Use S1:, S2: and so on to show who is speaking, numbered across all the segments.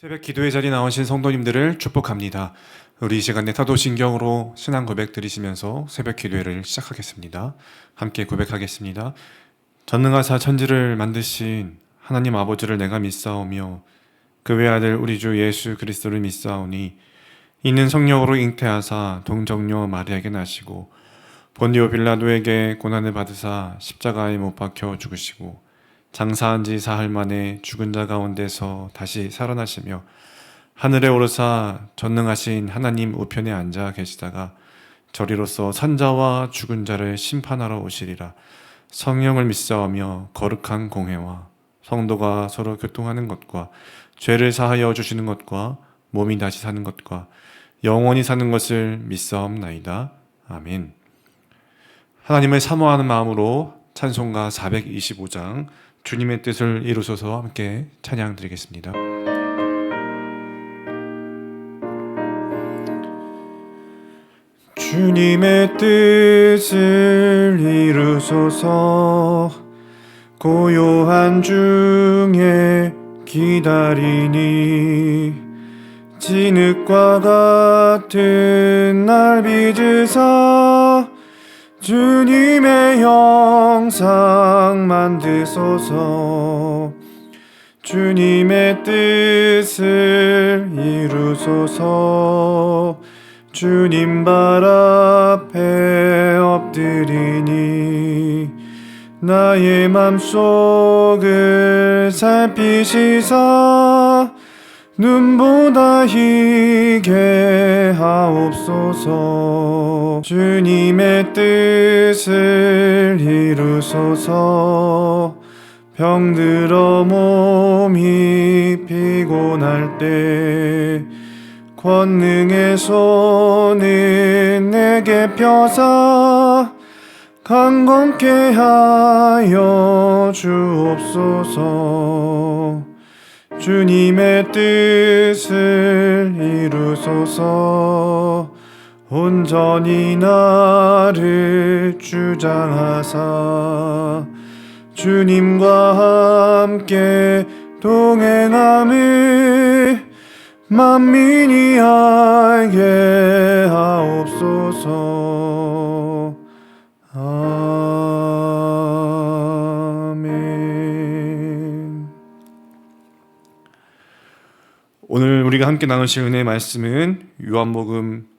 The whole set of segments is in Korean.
S1: 새벽 기도의 자리에 나오신 성도님들을 축복합니다. 우리 이 시간에 사도신경으로 신앙 고백 드리시면서 새벽 기도회를 시작하겠습니다. 함께 고백하겠습니다. 전능하사 천지를 만드신 하나님 아버지를 내가 믿사오며 그 외아들 우리 주 예수 그리스도를 믿사오니 이는 성령으로 잉태하사 동정녀 마리아에게 나시고 본디오 빌라도에게 고난을 받으사 십자가에 못 박혀 죽으시고 장사한 지 사흘 만에 죽은 자 가운데서 다시 살아나시며 하늘에 오르사 전능하신 하나님 우편에 앉아 계시다가 저리로서 산자와 죽은 자를 심판하러 오시리라. 성령을 믿사오며 거룩한 공회와 성도가 서로 교통하는 것과 죄를 사하여 주시는 것과 몸이 다시 사는 것과 영원히 사는 것을 믿사옵나이다. 아멘. 하나님을 사모하는 마음으로 찬송가 425장 주님의 뜻을 이루소서 함께 찬양 드리겠습니다. 주님의 뜻을 이루소서 고요한 중에 기다리니 진흙과 같은 날 빚으사 주님의 형상 만드소서 주님의 뜻을 이루소서 주님 발 앞에 엎드리니 나의 맘속을 살피시사 눈보다 희게 하옵소서 주님의 뜻을 이루소서 병들어 몸이 피곤할 때 권능의 손을 내게 펴사 강건케 하여 주옵소서 주님의 뜻을 이루소서 온전히 나를 주장하사 주님과 함께 동행함을 만민이 알게 하옵소서. 아멘. 오늘 우리가 함께 나누실 은혜의 말씀은 요한복음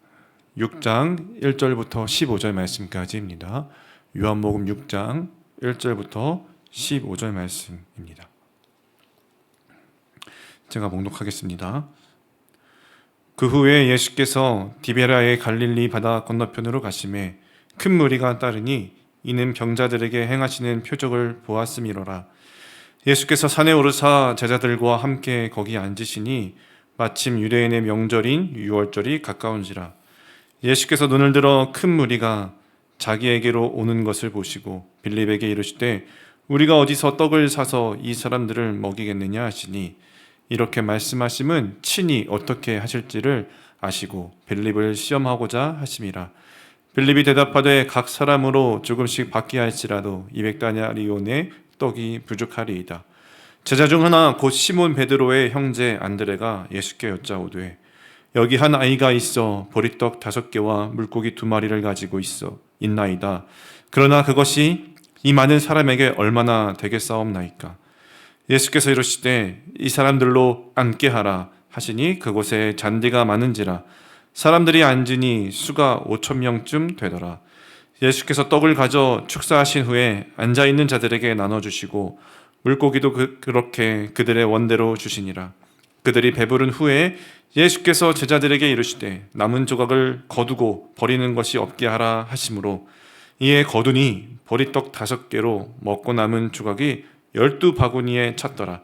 S1: 6장 1절부터 15절 말씀까지입니다. 요한복음 6장 1절부터 15절 말씀입니다. 제가 봉독하겠습니다. 그 후에 예수께서 디베라의 갈릴리 바다 건너편으로 가시매 큰 무리가 따르니 이는 병자들에게 행하시는 표적을 보았음이로라. 예수께서 산에 오르사 제자들과 함께 거기 앉으시니 마침 유대인의 명절인 유월절이 가까운지라. 예수께서 눈을 들어 큰 무리가 자기에게로 오는 것을 보시고 빌립에게 이르시되 우리가 어디서 떡을 사서 이 사람들을 먹이겠느냐 하시니 이렇게 말씀하심은 친히 어떻게 하실지를 아시고 빌립을 시험하고자 하심이라. 빌립이 대답하되 각 사람으로 조금씩 받게 할지라도 200다냐리온의 떡이 부족하리이다. 제자 중 하나 곧 시몬 베드로의 형제 안드레가 예수께 여짜오되 여기 한 아이가 있어 보리떡 5개와 물고기 2마리를 가지고 있나이다. 그러나 그것이 이 많은 사람에게 얼마나 되겠사옵나이까. 예수께서 이르시되 이 사람들로 앉게 하라 하시니 그곳에 잔디가 많은지라 사람들이 앉으니 수가 5,000명쯤 되더라. 예수께서 떡을 가져 축사하신 후에 앉아있는 자들에게 나눠주시고 물고기도 그렇게 그들의 원대로 주시니라. 그들이 배부른 후에 예수께서 제자들에게 이르시되 남은 조각을 거두고 버리는 것이 없게 하라 하시므로 이에 거두니 보리떡 5개로 먹고 남은 조각이 12바구니에 찼더라.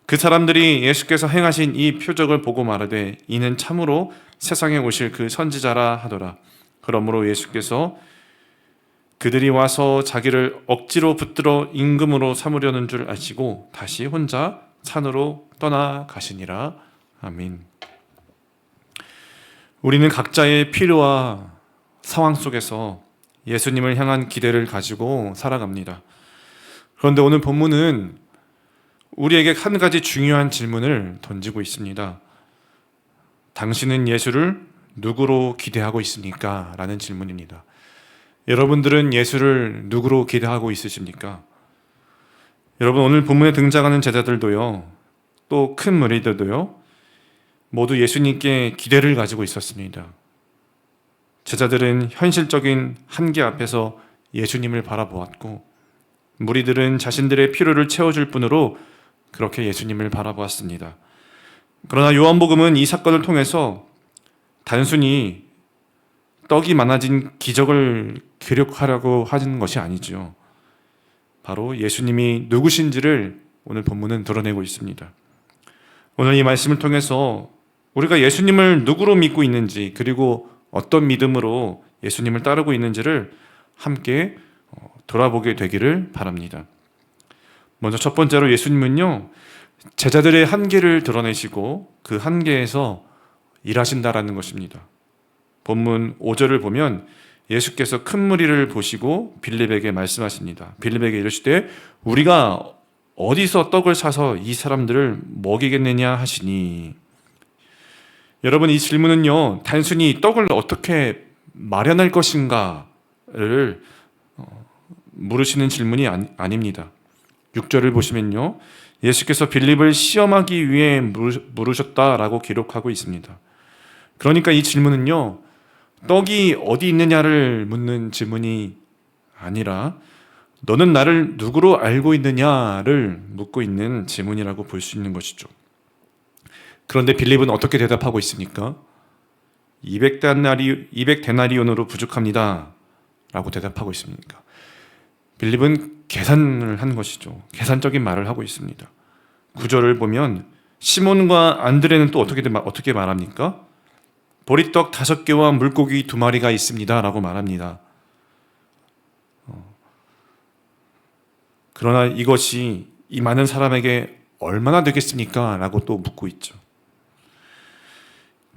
S1: 그 사람들이 예수께서 행하신 이 표적을 보고 말하되 이는 참으로 세상에 오실 그 선지자라 하더라. 그러므로 예수께서 그들이 와서 자기를 억지로 붙들어 임금으로 삼으려는 줄 아시고 다시 혼자 산으로 떠나가시니라. 아멘. 우리는 각자의 필요와 상황 속에서 예수님을 향한 기대를 가지고 살아갑니다. 그런데 오늘 본문은 우리에게 한 가지 중요한 질문을 던지고 있습니다. 당신은 예수를 누구로 기대하고 있습니까? 라는 질문입니다. 여러분들은 예수를 누구로 기대하고 있으십니까? 여러분, 오늘 본문에 등장하는 제자들도요, 또 큰 무리들도요, 모두 예수님께 기대를 가지고 있었습니다. 제자들은 현실적인 한계 앞에서 예수님을 바라보았고, 무리들은 자신들의 필요를 채워줄 뿐으로 그렇게 예수님을 바라보았습니다. 그러나 요한복음은 이 사건을 통해서 단순히 떡이 많아진 기적을 기록하려고 하는 것이 아니죠. 바로 예수님이 누구신지를 오늘 본문은 드러내고 있습니다. 오늘 이 말씀을 통해서 우리가 예수님을 누구로 믿고 있는지, 그리고 어떤 믿음으로 예수님을 따르고 있는지를 함께 돌아보게 되기를 바랍니다. 먼저 첫 번째로 예수님은요, 제자들의 한계를 드러내시고 그 한계에서 일하신다라는 것입니다. 본문 5절을 보면 예수께서 큰 무리를 보시고 빌립에게 말씀하십니다. 빌립에게 이르시되 우리가 어디서 떡을 사서 이 사람들을 먹이겠느냐 하시니. 여러분, 이 질문은요, 단순히 떡을 어떻게 마련할 것인가를 물으시는 질문이 아닙니다. 6절을 보시면요, 예수께서 빌립을 시험하기 위해 물으셨다라고 기록하고 있습니다. 그러니까 이 질문은요, 떡이 어디 있느냐를 묻는 질문이 아니라 너는 나를 누구로 알고 있느냐를 묻고 있는 질문이라고 볼 수 있는 것이죠. 그런데 빌립은 어떻게 대답하고 있습니까? 200데나리온으로 부족합니다 라고 대답하고 있습니까? 빌립은 계산을 한 것이죠. 계산적인 말을 하고 있습니다. 9절을 보면 시몬과 안드레는 또 어떻게 말합니까? 보리떡 5개와 물고기 2마리가 있습니다 라고 말합니다. 그러나 이것이 이 많은 사람에게 얼마나 되겠습니까? 라고 또 묻고 있죠.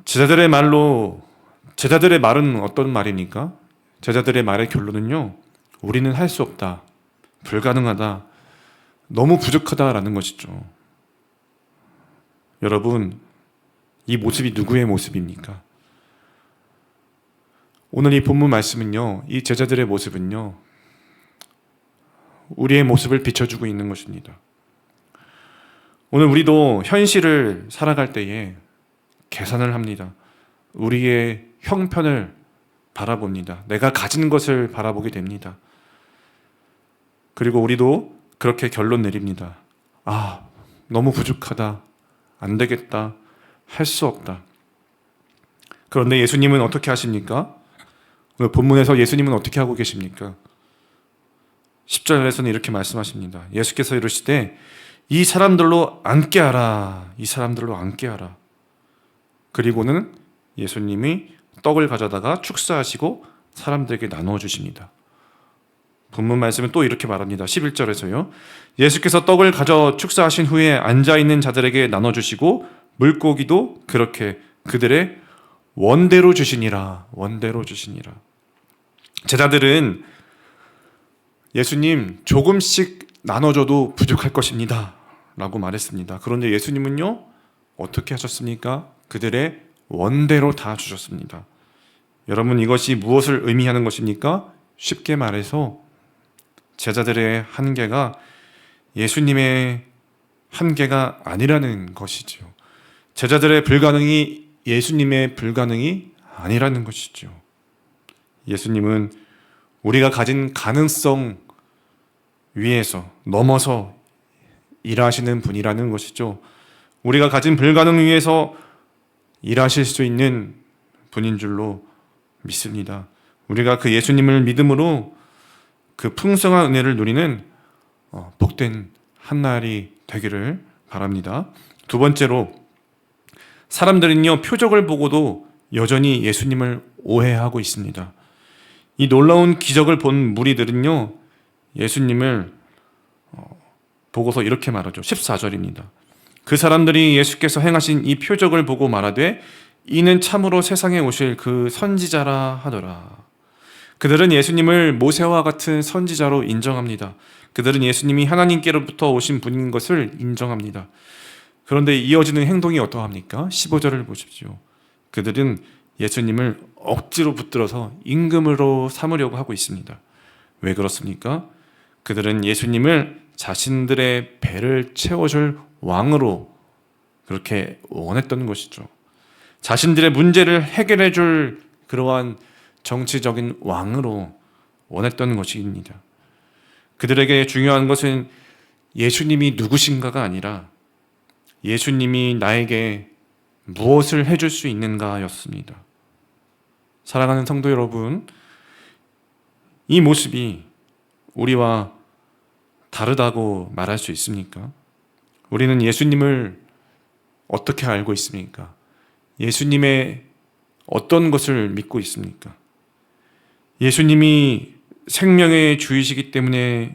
S1: 제자들의 말은 어떤 말입니까? 제자들의 말의 결론은요, 우리는 할 수 없다, 불가능하다, 너무 부족하다라는 것이죠. 여러분, 이 모습이 누구의 모습입니까? 오늘 이 본문 말씀은요, 이 제자들의 모습은요, 우리의 모습을 비춰주고 있는 것입니다. 오늘 우리도 현실을 살아갈 때에 계산을 합니다. 우리의 형편을 바라봅니다. 내가 가진 것을 바라보게 됩니다. 그리고 우리도 그렇게 결론 내립니다. 아, 너무 부족하다, 안 되겠다, 할 수 없다. 그런데 예수님은 어떻게 하십니까? 오늘 본문에서 예수님은 어떻게 하고 계십니까? 10절에서는 이렇게 말씀하십니다. 예수께서 이르시되 이 사람들로 앉게 하라, 이 사람들로 앉게 하라. 그리고는 예수님이 떡을 가져다가 축사하시고 사람들에게 나누어 주십니다. 본문 말씀은 또 이렇게 말합니다. 11절에서요. 예수께서 떡을 가져 축사하신 후에 앉아있는 자들에게 나눠주시고 물고기도 그렇게 그들의 원대로 주시니라. 원대로 주시니라. 제자들은 예수님 조금씩 나눠줘도 부족할 것입니다 라고 말했습니다. 그런데 예수님은요, 어떻게 하셨습니까? 그들의 원대로 다 주셨습니다. 여러분, 이것이 무엇을 의미하는 것입니까? 쉽게 말해서 제자들의 한계가 예수님의 한계가 아니라는 것이죠. 제자들의 불가능이 예수님의 불가능이 아니라는 것이죠. 예수님은 우리가 가진 가능성 위에서 넘어서 일하시는 분이라는 것이죠. 우리가 가진 불가능 위에서 일하실 수 있는 분인 줄로 믿습니다. 우리가 그 예수님을 믿음으로 그 풍성한 은혜를 누리는 복된 한날이 되기를 바랍니다. 두 번째로, 사람들은요, 표적을 보고도 여전히 예수님을 오해하고 있습니다. 이 놀라운 기적을 본 무리들은요, 예수님을 보고서 이렇게 말하죠. 14절입니다. 그 사람들이 예수께서 행하신 이 표적을 보고 말하되 이는 참으로 세상에 오실 그 선지자라 하더라. 그들은 예수님을 모세와 같은 선지자로 인정합니다. 그들은 예수님이 하나님께로부터 오신 분인 것을 인정합니다. 그런데 이어지는 행동이 어떠합니까? 15절을 보십시오. 그들은 예수님을 억지로 붙들어서 임금으로 삼으려고 하고 있습니다. 왜 그렇습니까? 그들은 예수님을 자신들의 배를 채워줄 왕으로 그렇게 원했던 것이죠. 자신들의 문제를 해결해 줄 그러한 정치적인 왕으로 원했던 것입니다. 그들에게 중요한 것은 예수님이 누구신가가 아니라 예수님이 나에게 무엇을 해줄 수 있는가였습니다. 사랑하는 성도 여러분, 이 모습이 우리와 다르다고 말할 수 있습니까? 우리는 예수님을 어떻게 알고 있습니까? 예수님의 어떤 것을 믿고 있습니까? 예수님이 생명의 주이시기 때문에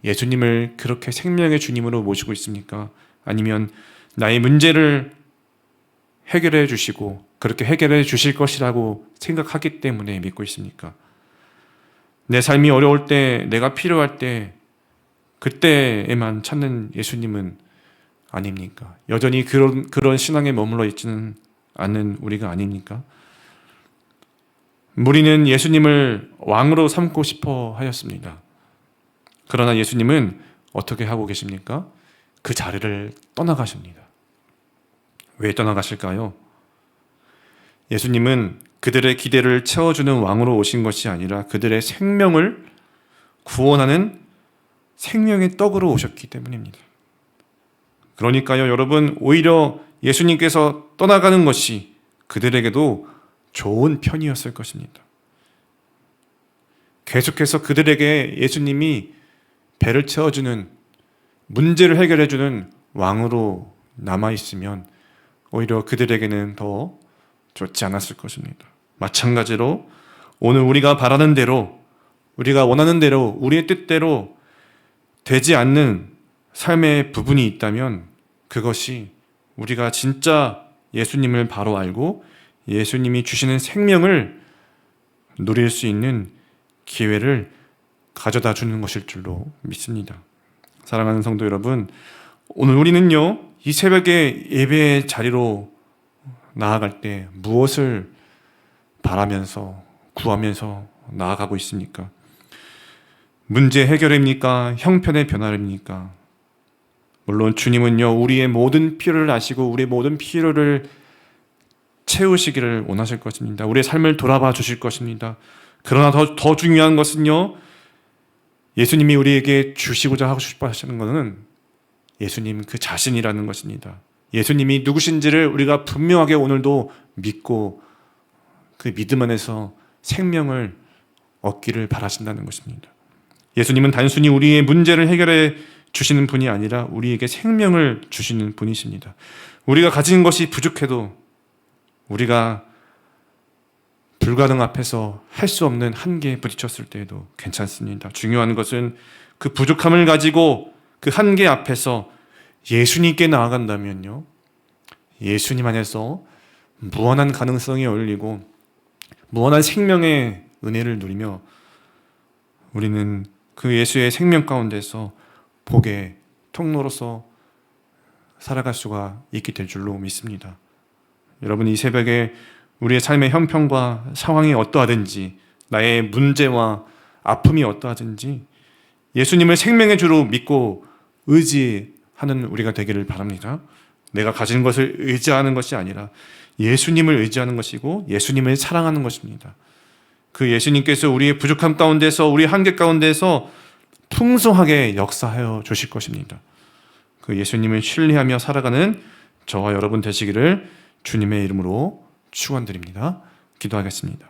S1: 예수님을 그렇게 생명의 주님으로 모시고 있습니까? 아니면 나의 문제를 해결해 주시고 그렇게 해결해 주실 것이라고 생각하기 때문에 믿고 있습니까? 내 삶이 어려울 때, 내가 필요할 때, 그때에만 찾는 예수님은 아닙니까? 여전히 그런 신앙에 머물러 있지는 않는 우리가 아닙니까? 무리는 예수님을 왕으로 삼고 싶어 하였습니다. 그러나 예수님은 어떻게 하고 계십니까? 그 자리를 떠나가십니다. 왜 떠나가실까요? 예수님은 그들의 기대를 채워주는 왕으로 오신 것이 아니라 그들의 생명을 구원하는 생명의 떡으로 오셨기 때문입니다. 그러니까요, 여러분, 오히려 예수님께서 떠나가는 것이 그들에게도 좋은 편이었을 것입니다. 계속해서 그들에게 예수님이 배를 채워주는, 문제를 해결해주는 왕으로 남아있으면 오히려 그들에게는 더 좋지 않았을 것입니다. 마찬가지로 오늘 우리가 바라는 대로, 우리가 원하는 대로, 우리의 뜻대로 되지 않는 삶의 부분이 있다면 그것이 우리가 진짜 예수님을 바로 알고 예수님이 주시는 생명을 누릴 수 있는 기회를 가져다 주는 것일 줄로 믿습니다. 사랑하는 성도 여러분, 오늘 우리는요, 이 새벽에 예배의 자리로 나아갈 때 무엇을 바라면서 구하면서 나아가고 있습니까? 문제 해결입니까? 형편의 변화입니까? 물론 주님은요, 우리의 모든 필요를 아시고 우리의 모든 필요를 채우시기를 원하실 것입니다. 우리의 삶을 돌아봐 주실 것입니다. 그러나 더 중요한 것은요, 예수님이 우리에게 주시고자 하고 싶어 하시는 것은 예수님 그 자신이라는 것입니다. 예수님이 누구신지를 우리가 분명하게 오늘도 믿고 그 믿음 안에서 생명을 얻기를 바라신다는 것입니다. 예수님은 단순히 우리의 문제를 해결해 주시는 분이 아니라 우리에게 생명을 주시는 분이십니다. 우리가 가진 것이 부족해도, 우리가 불가능 앞에서 할 수 없는 한계에 부딪혔을 때에도 괜찮습니다. 중요한 것은 그 부족함을 가지고 그 한계 앞에서 예수님께 나아간다면요, 예수님 안에서 무한한 가능성이 열리고 무한한 생명의 은혜를 누리며 우리는 그 예수의 생명 가운데서 복의 통로로서 살아갈 수가 있게 될 줄로 믿습니다. 여러분, 이 새벽에 우리의 삶의 형편과 상황이 어떠하든지, 나의 문제와 아픔이 어떠하든지 예수님을 생명의 주로 믿고 의지하는 우리가 되기를 바랍니다. 내가 가진 것을 의지하는 것이 아니라 예수님을 의지하는 것이고 예수님을 사랑하는 것입니다. 그 예수님께서 우리의 부족함 가운데서, 우리의 한계 가운데서 풍성하게 역사하여 주실 것입니다. 그 예수님을 신뢰하며 살아가는 저와 여러분 되시기를 주님의 이름으로 축원드립니다. 기도하겠습니다.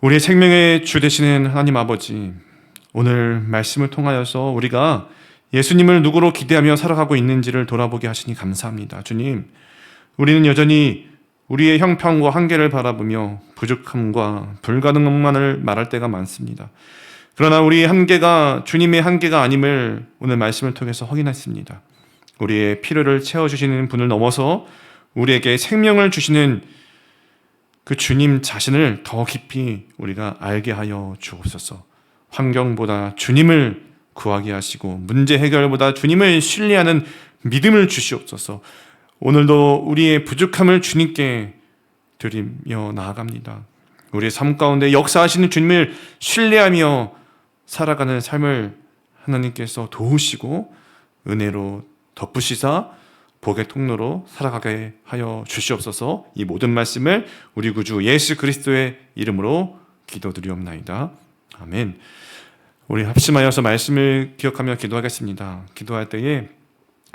S1: 우리의 생명의 주 되시는 하나님 아버지, 오늘 말씀을 통하여서 우리가 예수님을 누구로 기대하며 살아가고 있는지를 돌아보게 하시니 감사합니다. 주님, 우리는 여전히 우리의 형편과 한계를 바라보며 부족함과 불가능함만을 말할 때가 많습니다. 그러나 우리의 한계가 주님의 한계가 아님을 오늘 말씀을 통해서 확인했습니다. 우리의 필요를 채워주시는 분을 넘어서 우리에게 생명을 주시는 그 주님 자신을 더 깊이 우리가 알게 하여 주옵소서. 환경보다 주님을 구하게 하시고 문제 해결보다 주님을 신뢰하는 믿음을 주시옵소서. 오늘도 우리의 부족함을 주님께 드리며 나아갑니다. 우리의 삶 가운데 역사하시는 주님을 신뢰하며 살아가는 삶을 하나님께서 도우시고 은혜로 덮으시사 복의 통로로 살아가게 하여 주시옵소서. 이 모든 말씀을 우리 구주 예수 그리스도의 이름으로 기도드리옵나이다. 아멘. 우리 합심하여서 말씀을 기억하며 기도하겠습니다. 기도할 때에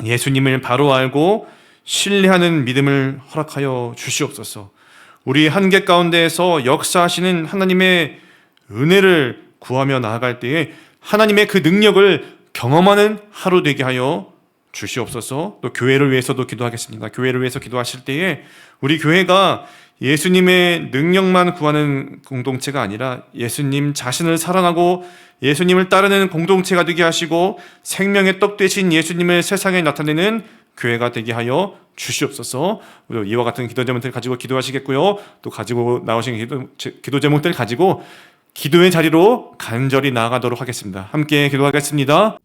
S1: 예수님을 바로 알고 신뢰하는 믿음을 허락하여 주시옵소서. 우리 한계 가운데에서 역사하시는 하나님의 은혜를 구하며 나아갈 때에 하나님의 그 능력을 경험하는 하루 되게 하여 주시옵소서. 또 교회를 위해서도 기도하겠습니다. 교회를 위해서 기도하실 때에 우리 교회가 예수님의 능력만 구하는 공동체가 아니라 예수님 자신을 사랑하고 예수님을 따르는 공동체가 되게 하시고 생명의 떡 되신 예수님을 세상에 나타내는 교회가 되게 하여 주시옵소서. 이와 같은 기도 제목들 가지고 기도하시겠고요. 또 가지고 나오신 기도 제목들 가지고 기도의 자리로 간절히 나아가도록 하겠습니다. 함께 기도하겠습니다.